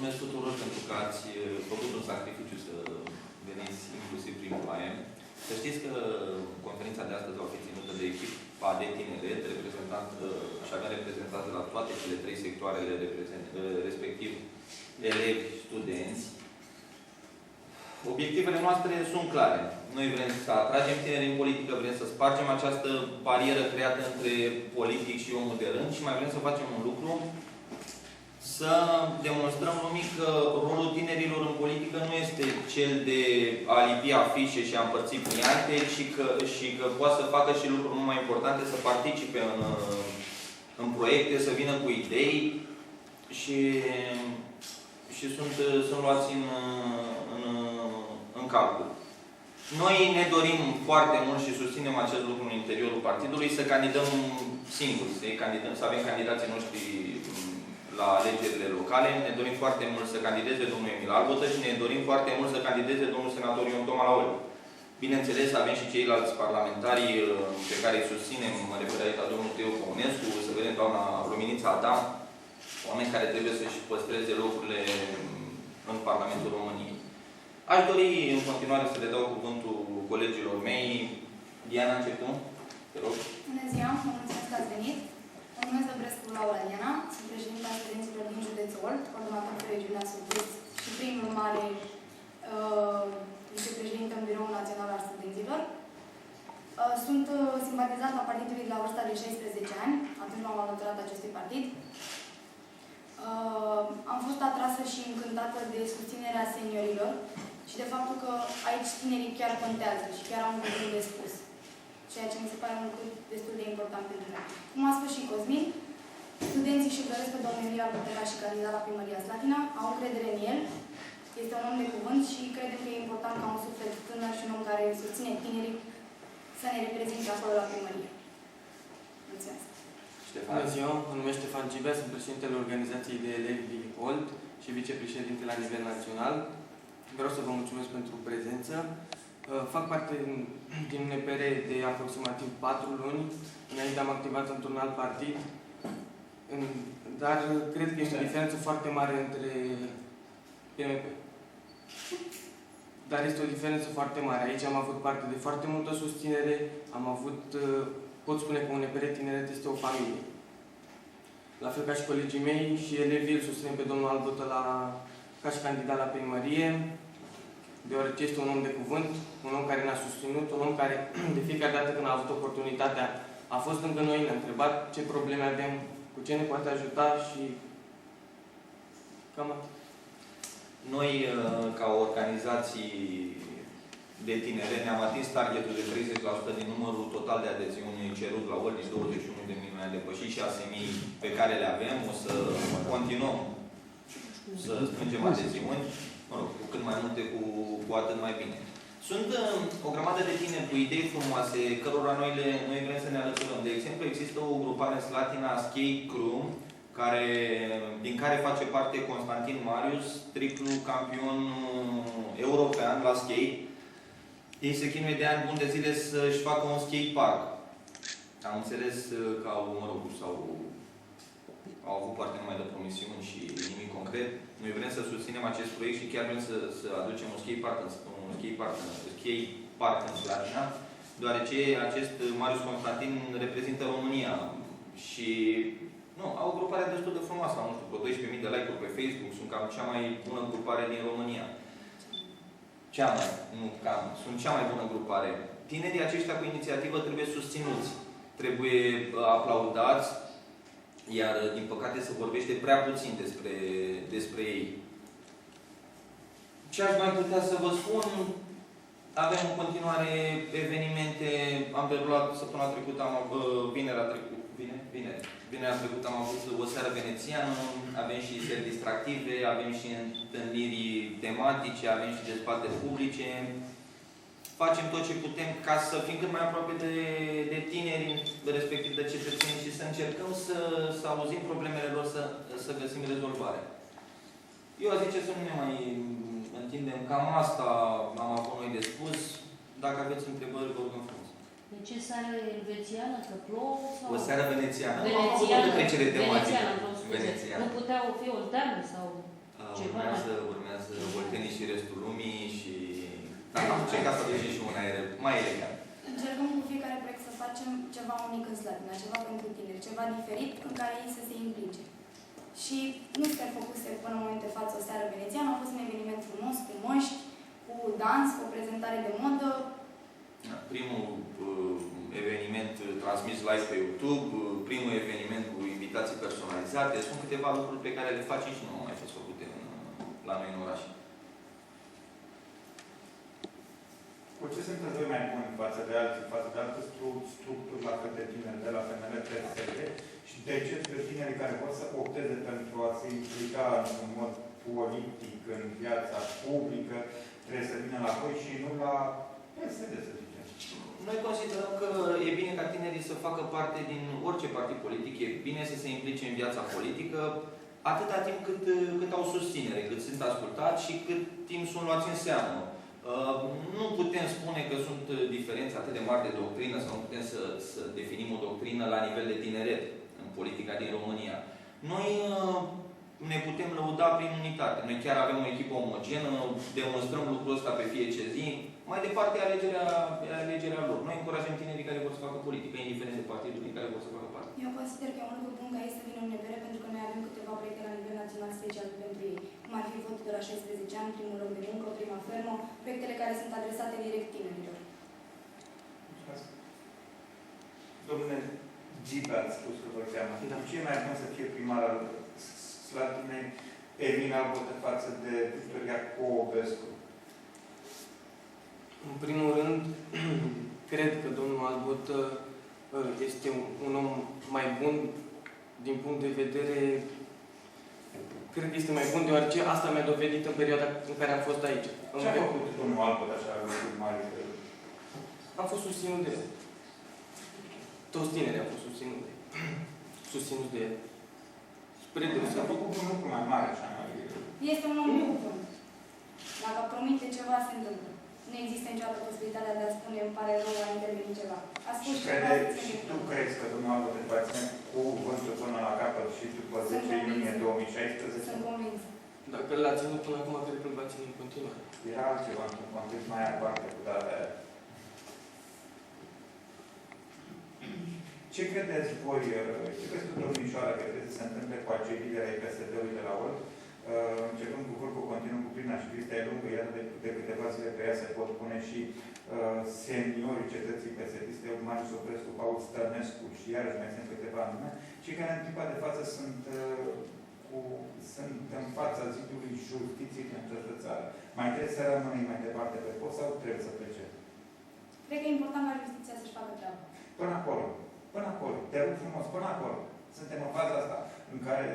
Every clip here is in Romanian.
mulțumesc tuturor pentru că ați făcut un sacrificiu să veniți inclusiv prin ploaie. Să știți că conferința de astăzi va fi ținută de echipa de tineret, reprezentant și avem reprezentanți de la toate cele 3 sectoarele, respectiv elevi, studenți. Obiectivele noastre sunt clare. Noi vrem să atragem tineri în politică, vrem să spargem această barieră creată între politic și omul de rând și mai vrem să facem un lucru, să demonstrăm lumii că rolul tinerilor în politică nu este cel de a lipi afișe și a împărți pliante, și că poate să facă și lucruri mult mai importante, să participe în proiecte, să vină cu idei și sunt luați în calcul. Noi ne dorim foarte mult și susținem acest lucru în interiorul partidului, să candidăm singuri, să avem candidații noștri la alegerile locale. Ne dorim foarte mult să candideze domnul Emil Albotă și ne dorim foarte mult să candideze domnul senator Ion Toma la Olbi. Bineînțeles, avem și ceilalți parlamentari pe care îi susținem, mă refer aici la domnul Teo Păunescu, să vedem doamna Luminița Adam, oameni care trebuie să-și păstreze locurile în Parlamentul României. Aș dori în continuare să le dau cuvântul colegilor mei. Diana, încep tu? Te rog. Bună ziua, mă mulțumesc că ați venit. Mă numesc Dobrescu Laura Diana, sunt președinta studenților din județul Olt, coordonator pe regiunea Sud-Est și prin urmare vicepreședintă în Biroul Național al Studenților. Sunt simpatizat la partidul la vârsta de 16 ani, atunci m-am alăturat acestui partid. Am fost atrasă și încântată de susținerea seniorilor și de faptul că aici tinerii chiar contează și chiar au un cuvânt de spus. Ceea ce mi se pare un lucru destul de important pentru noi. Cum a spus și Cosmin, studenții și-l doresc pe domnul Emil Albotă ca și candidat la Primăria Slatina, au încredere în el, este un om de cuvânt și credem că e important ca un suflet tânăr și un om care susține tinerii să ne reprezinte acolo la primărie. Mulțumesc! Bună ziua, mă numesc Ștefan Cibea, sunt președintele organizației de elevi Olt și vicepreședinte la nivel național. Vreau să vă mulțumesc pentru prezență. Fac parte din UNPR de aproximativ 4 luni. Înainte am activat într-un alt partid, dar cred că este o diferență foarte mare între PMP. Dar este o diferență foarte mare. Aici am avut parte de foarte multă susținere, am avut, pot spune că UNPR Tineret este o familie. La fel ca și colegii mei și elevii îl susținem pe domnul Albotă ca și candidat la primărie, deoarece este un om de cuvânt, un om care ne-a susținut, un om care de fiecare dată când a avut oportunitatea a fost lângă noi, ne-a întrebat ce probleme avem, cu ce ne poate ajuta și cam atât. Noi, ca organizații de tinere, ne-am atins targetul de 30% din numărul total de adeziuni cerut la Olt, 21 de milioane, a depășit 6.000 pe care le avem. O să continuăm să strângem adeziuni. Mă rog, cu cât mai multe, cu atât mai bine. Sunt o grămadă de tineri cu idei frumoase, cărora noi vrem să ne alăturăm. De exemplu, există o grupare în Slatina, Skate Crew, din care face parte Constantin Marius, triplu campion european la skate. Ei se chinuie de ani buni de zile să-și facă un skate park. Am înțeles că au avut parte numai de promisiuni și nimic concret. Noi vrem să susținem acest proiect și chiar vrem să aducem un skate park în Slatina, deoarece acest Marius Constantin reprezintă România și au o grupare destul de frumoasă, nu știu, vreo 12.000 de like-uri pe Facebook, sunt cam cea mai bună grupare din România. Sunt cea mai bună grupare. Tinerii aceștia cu inițiativă trebuie susținuți, trebuie aplaudați, iar, din păcate, se vorbește prea puțin despre ei. Ce aș mai putea să vă spun? Avem în continuare evenimente. Am derulat săptămâna trecută, vinerea trecută am avut o seară venețiană, avem și seri distractive, avem și întâlniri tematice, avem și dezbateri publice. Facem tot ce putem ca să fim cât mai aproape de tineri, respectiv de cetățeni, și să încercăm să auzim problemele lor, să găsim rezolvare. Eu aș zice să nu ne mai întindem. Cam asta am avut noi de spus. Dacă aveți întrebări, vă rog frumos. De ce seară elvețiană? Că plouă? Sau... O seară venețiană. Venețiană. Am avut o trecere tematică. Nu puteau fi o deamă sau... Ceva, urmează Oltenii și restul lumii și... Dar am încercat să ducem și un aer mai elegant. Încercăm cu fiecare proiect să facem ceva unic în Slatina, ceva pentru tineri, ceva diferit în care ei să se implice. Și nu suntem făcuse până în momentul de față o seară venețiană, a fost un eveniment frumos, cu măști, cu dans, cu o prezentare de modă. Primul eveniment transmis live pe YouTube, primul eveniment cu invitații personalizate, sunt câteva lucruri pe care le facem și nu au mai fost făcute la noi în oraș. Cu ce sunteți voi mai buni față de alții, față de alte structuri la fel de tineri, de la FNL, PSD? Și de ce pe tinerii care pot să opteze pentru a se implica în mod politic, în viața publică, trebuie să vină la voi și nu la PSD, să zicem? Noi considerăm că e bine ca tinerii să facă parte din orice partid politic, e bine să se implice în viața politică, atâta timp cât au susținere, cât sunt ascultați și cât timp sunt luați în seamă. Nu putem spune că sunt diferențe atât de mari de doctrină sau nu putem să definim o doctrină la nivel de tineret în politica din România. Noi ne putem lăuda prin unitate. Noi chiar avem o echipă omogenă, demonstrăm lucrul ăsta pe fiecare zi. Mai departe, alegerea lor. Noi încurajăm tinerii care vor să facă politică, indiferent de partidul din care vor să facă parte. Eu consider că e un lucru bun ca ei să vină în UNPR, pentru că noi avem câteva proiecte la nivel național special pentru ei. Cum ar fi votul de la 16 ani, primul loc de muncă, prima fermă, proiectele care sunt adresate direct tinerilor. Mulțumesc. Domnule Gipe, ați spus că vă cheamă. Da. Ce e mai bun să fie primar al Slatinei, Emina Botă față de Victoria Cobescu? În primul rând, cred că domnul Albotă este un om mai bun din punct de vedere... Cred că este mai bun, deoarece asta mi-a dovedit în perioada în care am fost aici. Ce a făcut domnul Albot așa lucruri mari? Am fost susținut de el. Toți tinerii au fost susținuți de el. Spre S-a deosebire. făcut un lucru mai mare, așa mai... Este un om bun. Dacă promite ceva, se întâmplă. Nu există niciodată posibilitatea de a spune îmi pare rău, a intervenit ceva. A spus ceva, Și tu crezi că domnul Albot îți va ține cuvântul până la capăt și după 10 iunie 2016? Sunt convins. Dacă l-a ținut până acum, cred că îl va ține în continuare. Era altceva într-un context mai aparte cu data aia. Ce credeți voi, ce crezi tu, domnișoară, că trebuie să se întâmple cu acei lideri ai PSD-ului de la Olt? Începând cu vârful continuu cu Prina și Cristea e lungă, iată de câteva zile pe ea se pot pune și seniorii cetății PSD-iste, Marius Oprescu, Paul Stănescu și iarăși mai sunt câteva nume, cei care în clipa de față sunt în fața zidului justiției din această țară. Mai trebuie să rămână mai departe pe post sau trebuie să plece? Cred că e important ca justiția să-și facă treaba. Până acolo. Până acolo. Te rog frumos, până acolo. Suntem în faza asta în care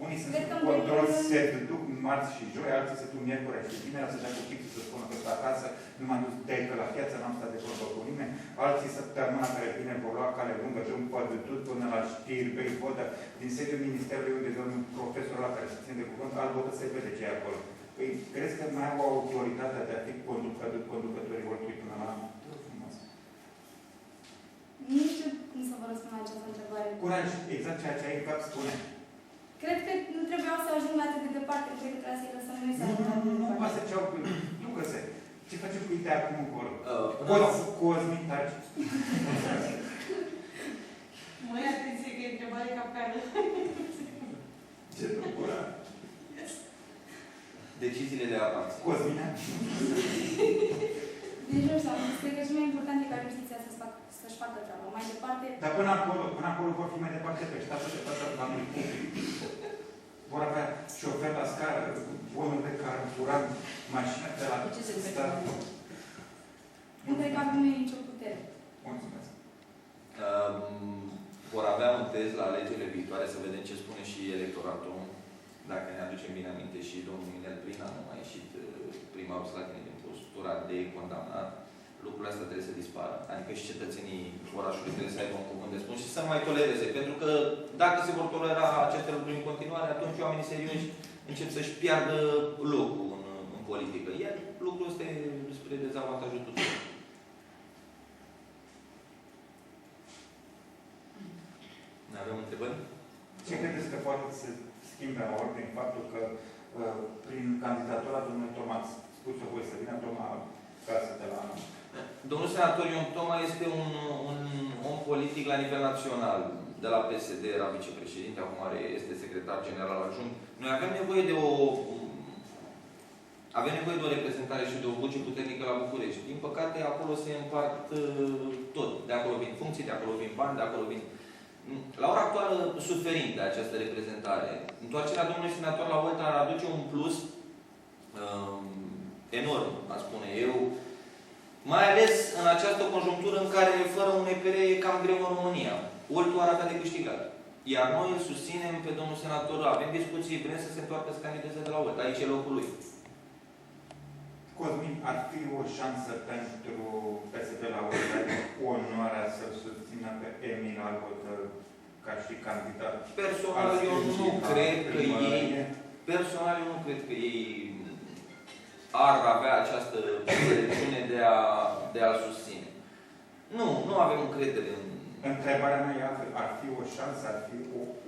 unii sunt sub control, se duc marți și joi, alții se duc miercuri și vinerea să dea cu pixul să spună că sunt acasă, nu m-am dus de aici la piață, n-am stat de vorbă cu nimeni. Alții săptămâna care vine vor lua cale lungă, de un pădutut până la știri, bei vodă, din sediul Ministerului unde domnul profesor la care se ține de cuvânt, Albotă se vede ce e acolo. Păi, crezi că mai au autoritatea de a fi conducătorii oricui până la frumos? Nu știu cum să vă răspund la această întrebare. Curaj, exact ceea ce ai în cap, spune. Cred că nu trebuiau să ajungă atât de departe, cred că trebuia să-i lăsăm noi să ajungă atât de Nu, departe. asta ce-au... Nu că se... Ce facem cu ideea acum încolo? Poți Cosmin, taci? Măi, atenție că e întrebare capcană. Ce procura? Deciziile de aparțin. Cosmina? Deci nu știu, cred că cel mai important e ca justiția să-și facă treaba. Mai departe, Dar până acolo vor fi mai departe pe stat și toată banului public. Vor avea șofer la scară, bonuri de carburant, mașină de la Ce se stat. nu cred că avem noi nicio putere. Mulțumesc. Vor avea un test la alegerile viitoare, să vedem ce spune și electoratul. Dacă ne aducem bine aminte și domnul Minel Prina nu a ieșit primarul Slatinei din postura de condamnat. Lucrurile astea trebuie să dispară. Adică și cetățenii orașului trebuie să aibă un cuvânt de spus și să mai tolereze. Pentru că dacă se vor tolera aceste lucruri în continuare, atunci oamenii serioși încep să-și piardă locul în politică. Iar lucrul ăsta e spre dezavantajul tuturor. Avem întrebări? Ce credeți că poate să schimbe la ori prin faptul că prin candidatura domnului Toma, ați spus-o voi să vină Toma acasă de la... Domnul senator Ion Toma este un om politic la nivel național. De la PSD era vicepreședinte, acum este secretar general adjunct. Noi avem nevoie de o reprezentare și de o voce puternică la București. Din păcate, acolo se împart tot. De acolo vin funcții, de acolo vin bani, de acolo vin... La ora actuală suferim de această reprezentare. Întoarcerea domnului senator la Olta ar aduce un plus enorm, aș spune eu, mai ales în această conjunctură în care fără un EPR e cam greu în România. Oltul ar avea de câștigat. Iar noi îl susținem pe domnul senator, avem discuții, vrem să se întoarcă să candideze de la Olta. Aici e locul lui. Cosmin, ar fi o șansă pentru PSD la Olta, onoarea să-l susțină pe Emil Albotă ca și candidat? Personal, eu nu cred că ei ar avea această pretențiune de a-l susține. Nu avem încredere în... Întrebarea mea e altfel. Ar fi o șansă, ar fi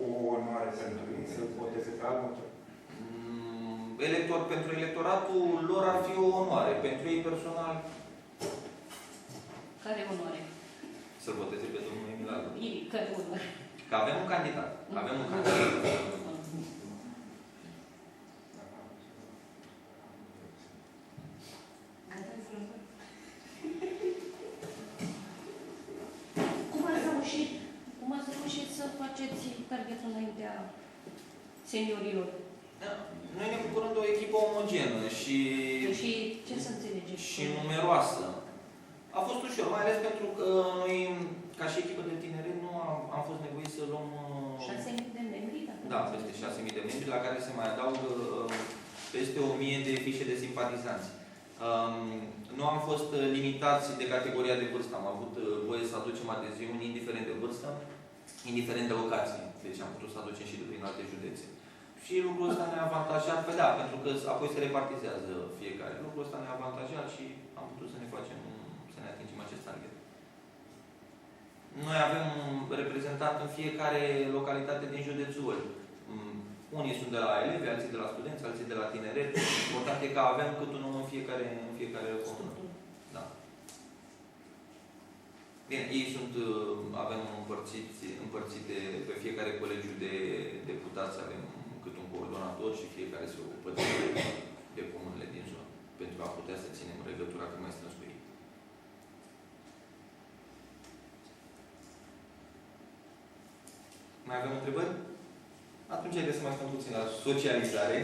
o onoare pentru ei să voteze pe Albotă? Pentru electoratul lor ar fi o onoare. Pentru ei personal... Care onoare? Să-l voteze pe domnul Emil Albotă. Care onoare? Că avem un candidat. Avem un candidat. Cum ați reușit să faceți targetul înaintea seniorilor? Noi ne bucurăm de o echipă omogenă și ce să înțelegeți? Și numeroasă. A fost ușor, mai ales pentru că noi, ca și echipă de tineret, nu am fost nevoiți să luăm... 6.000 de membri? Da, peste 6.000 de membri, la care se mai adaugă peste 1.000 de fișe de simpatizanți. Nu am fost limitați de categoria de vârstă. Am avut voie să aducem adeziuni indiferent de vârstă, indiferent de locație. Deci am putut să aducem și prin alte județe. Și lucrul ăsta ne-a avantajat, da, pentru că apoi se repartizează fiecare. Lucrul ăsta ne-a avantajat și am putut să ne atingem acest target. Noi avem reprezentat în fiecare localitate din județul Olt. Unii sunt de la elevi, alții de la studenți, alții de la tineret. Important e că avem cât un om în fiecare comună. Da. Bine, ei avem împărțite pe fiecare colegiu de deputați, avem cât un coordonator și fiecare se ocupă de comunele din zonă, pentru a putea să ținem legătura cât mai strâns cu ei. Mai avem întrebări? Atunci haideți să mai stăm puțin la socializare.